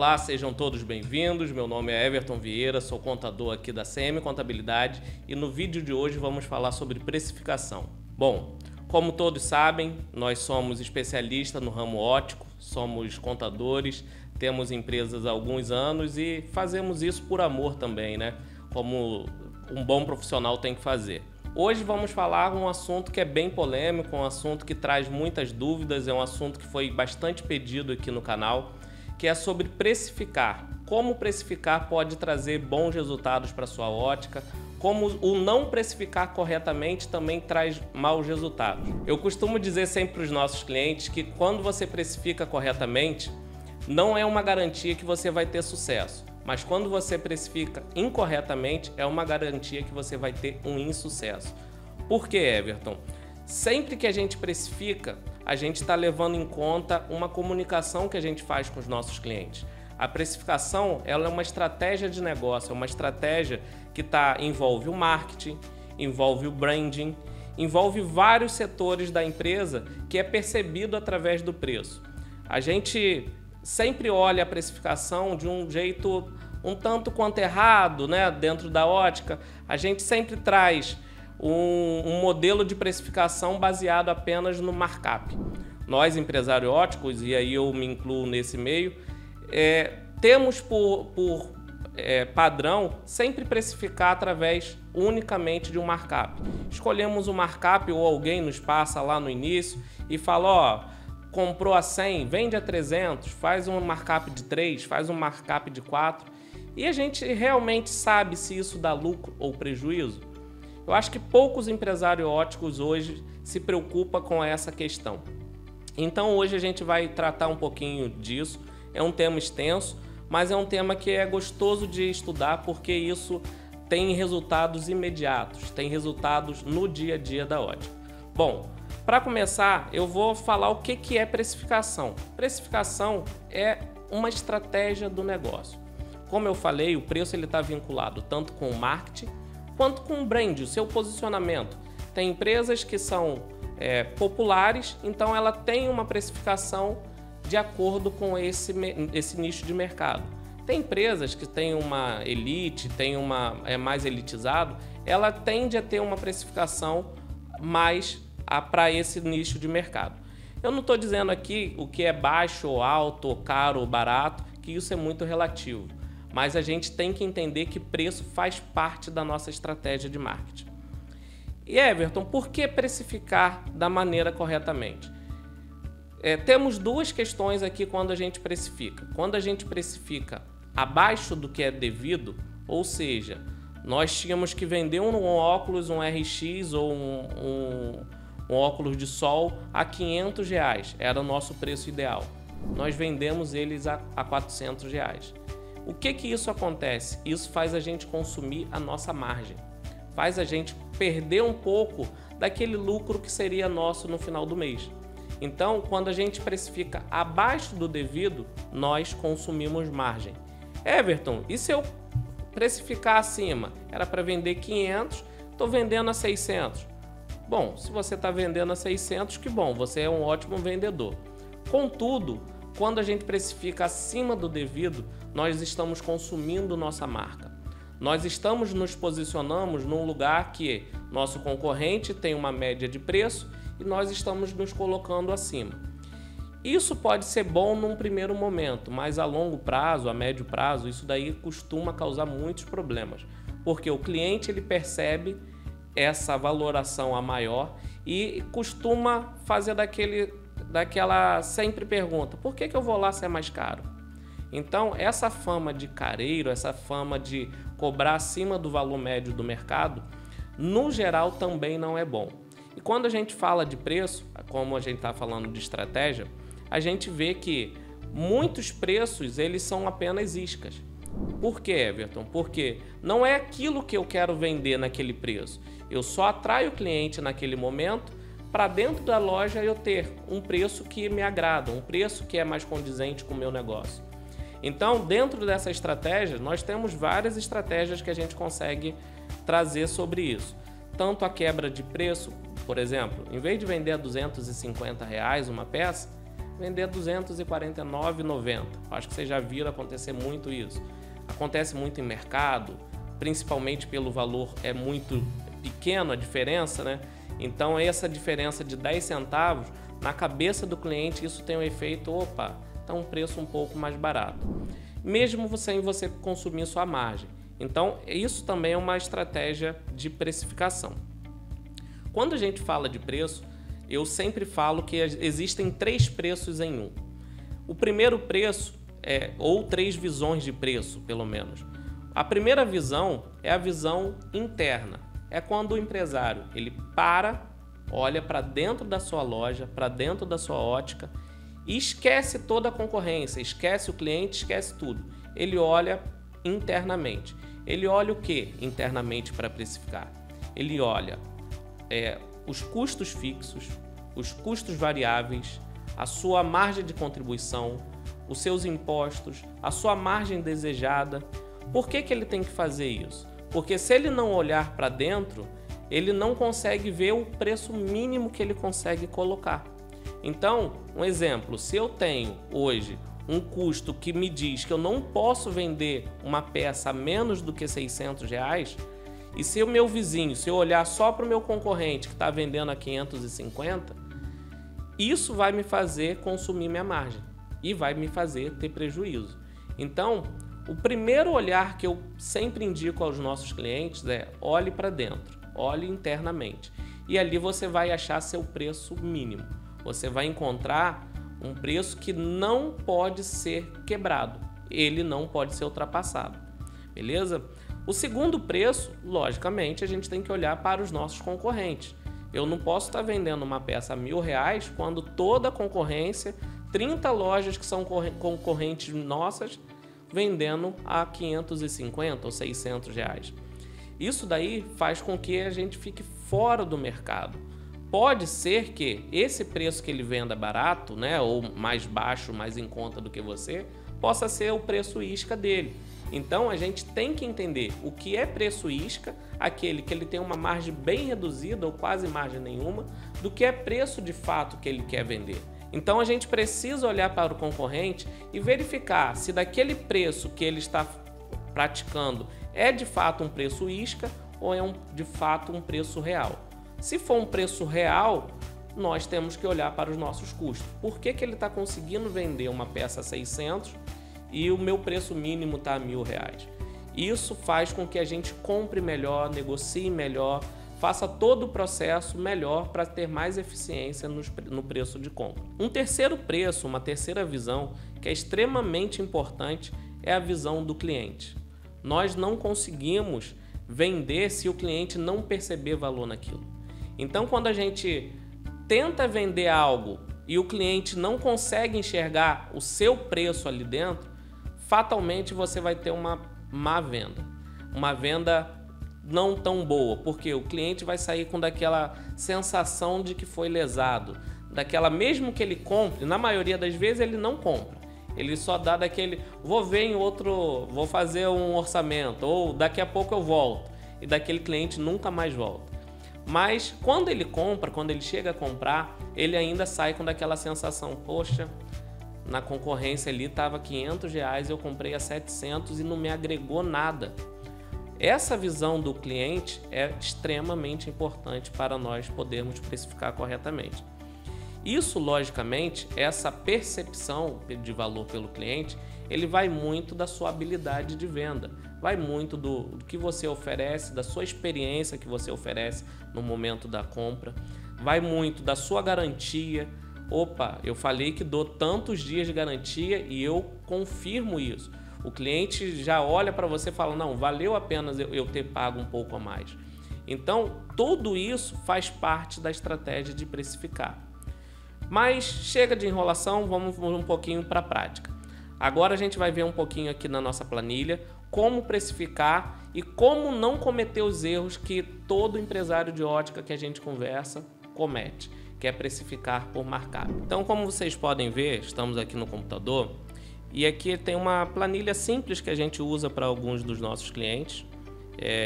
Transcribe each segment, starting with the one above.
Olá, sejam todos bem-vindos. Meu nome é Everton Vieira, sou contador aqui da CM Contabilidade e no vídeo de hoje vamos falar sobre precificação. Bom, como todos sabem, nós somos especialistas no ramo óptico, somos contadores, temos empresas há alguns anos e fazemos isso por amor também, né? Como um bom profissional tem que fazer. Hoje vamos falar um assunto que é bem polêmico, um assunto que traz muitas dúvidas, é um assunto que foi bastante pedido aqui no canal, que é sobre precificar. Como precificar pode trazer bons resultados para a sua ótica, como o não precificar corretamente também traz maus resultados. Eu costumo dizer sempre para os nossos clientes que quando você precifica corretamente, não é uma garantia que você vai ter sucesso. Mas quando você precifica incorretamente, é uma garantia que você vai ter um insucesso. Por que, Everton? Sempre que a gente precifica, a gente está levando em conta uma comunicação que a gente faz com os nossos clientes. A precificação, ela é uma estratégia de negócio, é uma estratégia que envolve o marketing, envolve o branding, envolve vários setores da empresa que é percebido através do preço. A gente sempre olha a precificação de um jeito um tanto quanto errado, né? Dentro da ótica, a gente sempre traz um modelo de precificação baseado apenas no markup. Nós, empresários óticos, e aí eu me incluo nesse meio, temos por padrão sempre precificar através unicamente de um markup. Escolhemos um markup ou alguém nos passa lá no início e fala, ó, comprou a 100, vende a 300, faz um markup de 3, faz um markup de 4 e a gente realmente sabe se isso dá lucro ou prejuízo? Eu acho que poucos empresários óticos hoje se preocupam com essa questão. Então hoje a gente vai tratar um pouquinho disso, é um tema extenso, mas é um tema que é gostoso de estudar porque isso tem resultados imediatos, tem resultados no dia a dia da ótica. Bom, para começar, eu vou falar o que é precificação. Precificação é uma estratégia do negócio. Como eu falei, o preço está vinculado tanto com o marketing quanto com o brand, o seu posicionamento. Tem empresas que são populares, então ela tem uma precificação de acordo com esse nicho de mercado. Tem empresas que têm uma elite, é mais elitizado, ela tende a ter uma precificação mais para esse nicho de mercado. Eu não estou dizendo aqui o que é baixo ou alto, ou caro ou barato, que isso é muito relativo. Mas a gente tem que entender que preço faz parte da nossa estratégia de marketing. E Everton, por que precificar da maneira corretamente? Temos duas questões aqui quando a gente precifica. Quando a gente precifica abaixo do que é devido, ou seja, nós tínhamos que vender um óculos, um RX ou um óculos de sol a R$500, era o nosso preço ideal. Nós vendemos eles a R$400. O que isso acontece? Isso faz a gente consumir a nossa margem, faz a gente perder um pouco daquele lucro que seria nosso no final do mês. Então, quando a gente precifica abaixo do devido, nós consumimos margem. Everton, e se eu precificar acima? Era para vender 500, estou vendendo a 600. Bom, se você está vendendo a 600, que bom, você é um ótimo vendedor. Contudo, quando a gente precifica acima do devido, nós estamos consumindo nossa marca. Nós nos posicionamos num lugar que nosso concorrente tem uma média de preço e nós estamos nos colocando acima. Isso pode ser bom num primeiro momento, mas a longo prazo, a médio prazo, isso daí costuma causar muitos problemas, porque o cliente ele percebe essa valoração a maior e costuma fazer daquela sempre pergunta, por que eu vou lá se é mais caro? Então essa fama de careiro, essa fama de cobrar acima do valor médio do mercado, no geral também não é bom. E quando a gente fala de preço, como a gente está falando de estratégia, a gente vê que muitos preços eles são apenas iscas. Por que, Everton? Porque não é aquilo que eu quero vender naquele preço. Eu só atraio o cliente naquele momento para dentro da loja eu ter um preço que me agrada, um preço que é mais condizente com o meu negócio. Então, dentro dessa estratégia, nós temos várias estratégias que a gente consegue trazer sobre isso. Tanto a quebra de preço, por exemplo, em vez de vender a R$250 uma peça, vender a R$ 249,90. Acho que vocês já viram acontecer muito isso. Acontece muito em mercado, principalmente pelo valor é muito pequeno a diferença, né? Então essa diferença de 10 centavos, na cabeça do cliente isso tem um efeito, opa, tá um preço um pouco mais barato. Mesmo sem você consumir sua margem. Então isso também é uma estratégia de precificação. Quando a gente fala de preço, eu sempre falo que existem 3 preços em um. O primeiro preço ou 3 visões de preço, pelo menos. A primeira visão é a visão interna. É quando o empresário ele olha para dentro da sua loja, para dentro da sua ótica e esquece toda a concorrência, esquece o cliente, esquece tudo. Ele olha internamente. Ele olha o que internamente para precificar? Ele olha os custos fixos, os custos variáveis, a sua margem de contribuição, os seus impostos, a sua margem desejada. Por que ele tem que fazer isso? Porque se ele não olhar para dentro, ele não consegue ver o preço mínimo que ele consegue colocar. Então, um exemplo, se eu tenho hoje um custo que me diz que eu não posso vender uma peça a menos do que R$600, e se o meu vizinho, se eu olhar só para o meu concorrente que está vendendo a 550, isso vai me fazer consumir minha margem e vai me fazer ter prejuízo. Então, o primeiro olhar que eu sempre indico aos nossos clientes é olhe para dentro, olhe internamente. E ali você vai achar seu preço mínimo. Você vai encontrar um preço que não pode ser quebrado, ele não pode ser ultrapassado, beleza? O segundo preço, logicamente, a gente tem que olhar para os nossos concorrentes. Eu não posso estar vendendo uma peça a R$1.000 quando toda a concorrência, 30 lojas que são concorrentes nossas, vendendo a 550 ou R$600. Isso daí faz com que a gente fique fora do mercado. Pode ser que esse preço que ele venda barato, né, ou mais baixo, mais em conta do que você, possa ser o preço isca dele. Então a gente tem que entender o que é preço isca, aquele que ele tem uma margem bem reduzida ou quase margem nenhuma, do que é preço de fato que ele quer vender. Então a gente precisa olhar para o concorrente e verificar se daquele preço que ele está praticando é de fato um preço isca ou é de fato um preço real. Se for um preço real, nós temos que olhar para os nossos custos. Por que ele está conseguindo vender uma peça a 600 e o meu preço mínimo está a R$1.000? Isso faz com que a gente compre melhor, negocie melhor, faça todo o processo melhor para ter mais eficiência no preço de compra. Um terceiro preço, uma terceira visão que é extremamente importante é a visão do cliente. Nós não conseguimos vender se o cliente não perceber valor naquilo. Então, quando a gente tenta vender algo e o cliente não consegue enxergar o seu preço ali dentro, fatalmente você vai ter uma má venda. Uma venda não tão boa, porque o cliente vai sair com daquela sensação de que foi lesado. Mesmo que ele compre, na maioria das vezes ele não compra. Ele só dá daquele, vou ver em outro, vou fazer um orçamento, ou daqui a pouco eu volto. E daquele cliente nunca mais volta. Mas quando ele compra, quando ele chega a comprar, ele ainda sai com daquela sensação, poxa, na concorrência ali estava R$500, eu comprei a 700 e não me agregou nada. Essa visão do cliente é extremamente importante para nós podermos precificar corretamente. Isso, logicamente, essa percepção de valor pelo cliente, ele vai muito da sua habilidade de venda, vai muito do que você oferece, da sua experiência que você oferece no momento da compra, vai muito da sua garantia. Opa, eu falei que dou tantos dias de garantia e eu confirmo isso. O cliente já olha para você e fala, não, valeu a pena eu ter pago um pouco a mais. Então, tudo isso faz parte da estratégia de precificar. Mas chega de enrolação, vamos um pouquinho para a prática. Agora a gente vai ver um pouquinho aqui na nossa planilha como precificar e como não cometer os erros que todo empresário de ótica que a gente conversa comete, que é precificar por markup. Então, como vocês podem ver, estamos aqui no computador e aqui tem uma planilha simples que a gente usa para alguns dos nossos clientes.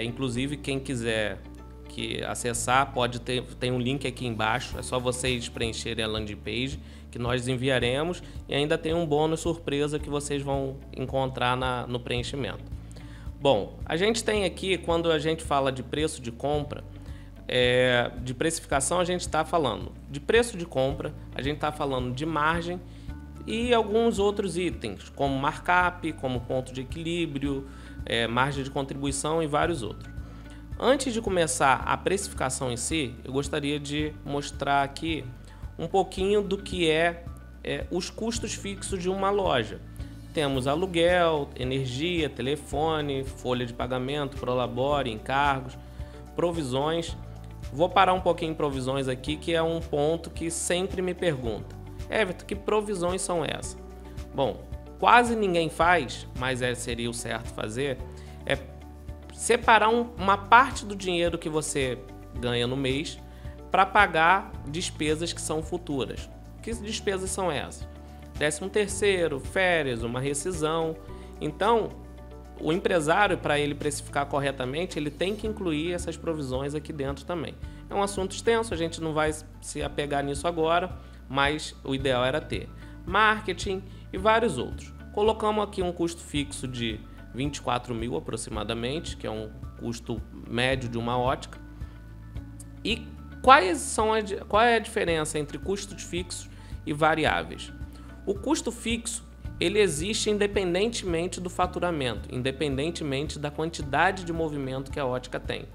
Inclusive, quem quiser que acessar, tem um link aqui embaixo, é só vocês preencherem a landing page que nós enviaremos, e ainda tem um bônus surpresa que vocês vão encontrar no preenchimento. Bom, a gente tem aqui, quando a gente fala de preço de compra, de precificação, a gente está falando de preço de compra, a gente está falando de margem e alguns outros itens, como markup, como ponto de equilíbrio, margem de contribuição e vários outros. Antes de começar a precificação em si, eu gostaria de mostrar aqui um pouquinho do que os custos fixos de uma loja. Temos aluguel, energia, telefone, folha de pagamento, prolabore, encargos, provisões. Vou parar um pouquinho em provisões aqui, que é um ponto que sempre me pergunta. Everton, que provisões são essas? Bom, quase ninguém faz, mas seria o certo fazer, é separar uma parte do dinheiro que você ganha no mês para pagar despesas que são futuras. Que despesas são essas? 13º, férias, uma rescisão. Então, o empresário, para ele precificar corretamente, ele tem que incluir essas provisões aqui dentro também. É um assunto extenso, a gente não vai se apegar nisso agora, mas o ideal era ter marketing e vários outros. Colocamos aqui um custo fixo de 24 mil aproximadamente, que é um custo médio de uma ótica. E qual é a diferença entre custos fixos e variáveis? O custo fixo, ele existe independentemente do faturamento, independentemente da quantidade de movimento que a ótica tem.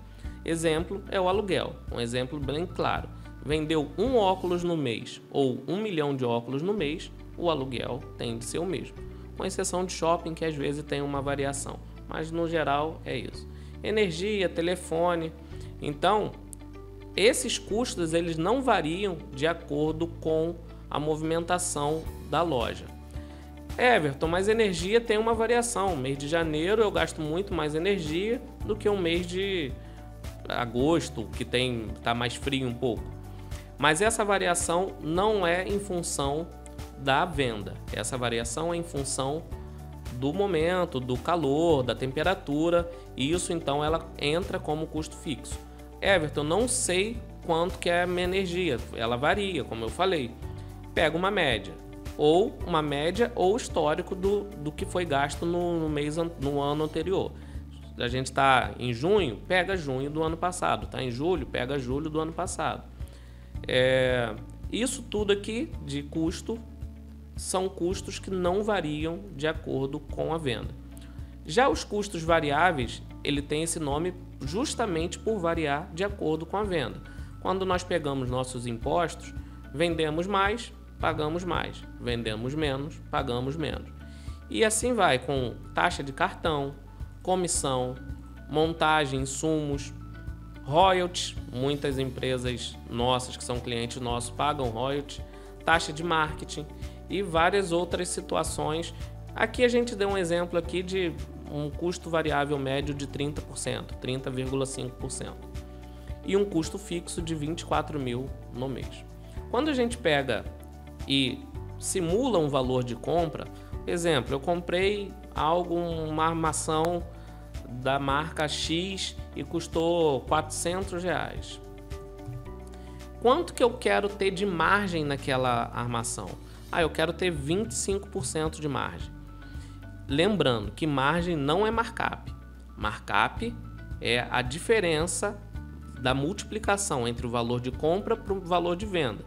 Exemplo é o aluguel, um exemplo bem claro. Vendeu um óculos no mês ou 1 milhão de óculos no mês, o aluguel tem de ser o mesmo. Com exceção de shopping, que às vezes tem uma variação, mas no geral é isso. Energia, telefone. Então, esses custos eles não variam de acordo com a movimentação da loja. Everton, mas energia tem uma variação. Mês de janeiro eu gasto muito mais energia do que um mês de agosto, que tá mais frio um pouco. Mas essa variação não é em função da venda. Essa variação é em função do momento, do calor, da temperatura, e isso então ela entra como custo fixo. Everton, não sei quanto que é a minha energia, ela varia, como eu falei. Pega uma média ou histórico do que foi gasto no ano anterior. A gente está em junho, pega junho do ano passado. Está em julho, pega julho do ano passado. Isso tudo aqui de custo são custos que não variam de acordo com a venda. Já os custos variáveis, ele tem esse nome justamente por variar de acordo com a venda. Quando nós pegamos nossos impostos, vendemos mais, pagamos mais, vendemos menos, pagamos menos. E assim vai com taxa de cartão, comissão, montagem, insumos, royalties. Muitas empresas nossas que são clientes nossos pagam royalties, taxa de marketing e várias outras situações. Aqui a gente deu um exemplo aqui de um custo variável médio de 30%, 30,5%. E um custo fixo de 24 mil no mês. Quando a gente pega e simula um valor de compra, exemplo, eu comprei uma armação da marca X e custou R$400. Quanto que eu quero ter de margem naquela armação? Eu quero ter 25% de margem. Lembrando que margem não é markup. Markup é a diferença da multiplicação entre o valor de compra para o valor de venda.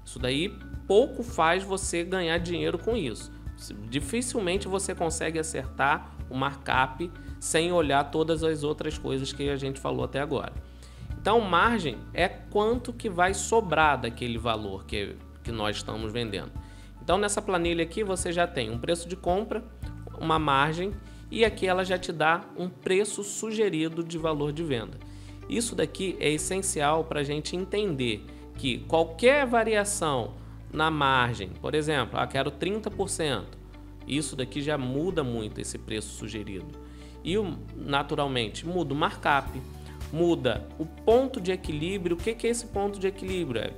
Isso daí pouco faz você ganhar dinheiro com isso. Dificilmente você consegue acertar o markup sem olhar todas as outras coisas que a gente falou até agora. Então, margem é quanto que vai sobrar daquele valor que nós estamos vendendo. Então, nessa planilha aqui você já tem um preço de compra, uma margem e aqui ela já te dá um preço sugerido de valor de venda. Isso daqui é essencial para a gente entender que qualquer variação na margem, por exemplo, quero 30%, isso daqui já muda muito esse preço sugerido. E naturalmente muda o markup, muda o ponto de equilíbrio. O que é esse ponto de equilíbrio?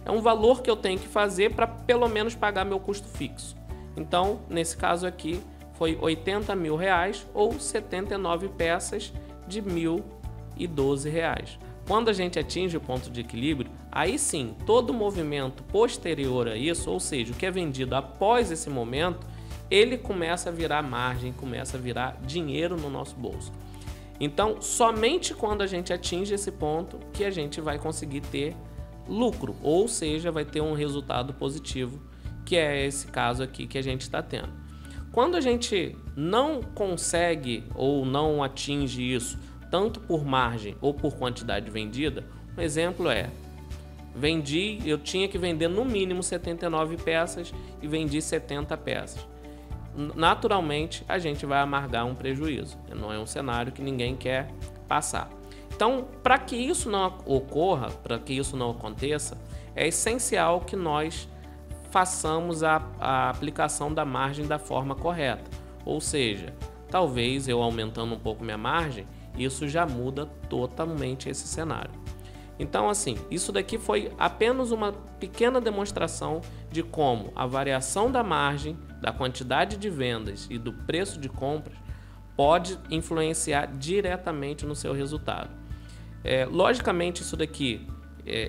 É um valor que eu tenho que fazer para pelo menos pagar meu custo fixo. Então, nesse caso aqui, foi R$80 mil ou 79 peças de R$1.012. Quando a gente atinge o ponto de equilíbrio, aí sim, todo movimento posterior a isso, ou seja, o que é vendido após esse momento, ele começa a virar margem, começa a virar dinheiro no nosso bolso. Então, somente quando a gente atinge esse ponto que a gente vai conseguir ter lucro, ou seja, vai ter um resultado positivo, que é esse caso aqui que a gente está tendo. Quando a gente não consegue ou não atinge isso, tanto por margem ou por quantidade vendida, um exemplo é, eu tinha que vender no mínimo 79 peças e vendi 70 peças. Naturalmente, a gente vai amargar um prejuízo. Não é um cenário que ninguém quer passar. Então, para que isso não ocorra, para que isso não aconteça, é essencial que nós façamos a aplicação da margem da forma correta. Ou seja, talvez eu aumentando um pouco minha margem, isso já muda totalmente esse cenário. Então, assim, isso daqui foi apenas uma pequena demonstração de como a variação da margem, da quantidade de vendas e do preço de compras pode influenciar diretamente no seu resultado. Logicamente, isso daqui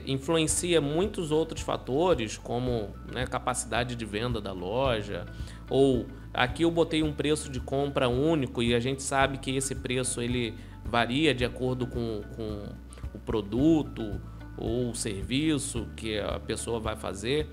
influencia muitos outros fatores, como, né, capacidade de venda da loja, ou aqui eu botei um preço de compra único e a gente sabe que esse preço ele varia de acordo com o produto ou o serviço que a pessoa vai fazer,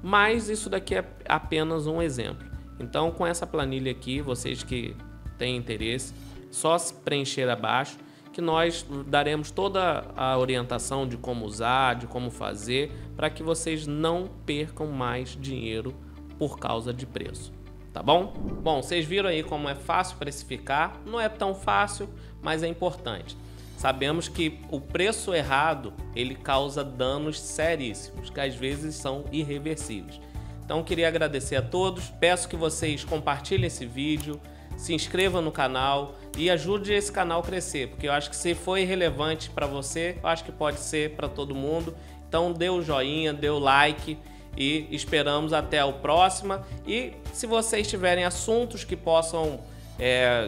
mas isso daqui é apenas um exemplo. Então, com essa planilha aqui, vocês que têm interesse, só se preencher abaixo, que nós daremos toda a orientação de como usar, de como fazer, para que vocês não percam mais dinheiro por causa de preço. Tá bom? Bom, vocês viram aí como é fácil precificar, não é tão fácil, mas é importante. Sabemos que o preço errado, ele causa danos seríssimos, que às vezes são irreversíveis. Então, queria agradecer a todos, peço que vocês compartilhem esse vídeo, se inscrevam no canal e ajude esse canal a crescer, porque eu acho que se foi relevante para você, eu acho que pode ser para todo mundo. Então, dê o joinha, dê o like e esperamos até o próximo. E se vocês tiverem assuntos que possam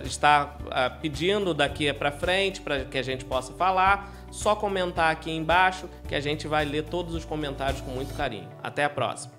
estar pedindo daqui para frente, para que a gente possa falar, só comentar aqui embaixo que a gente vai ler todos os comentários com muito carinho. Até a próxima!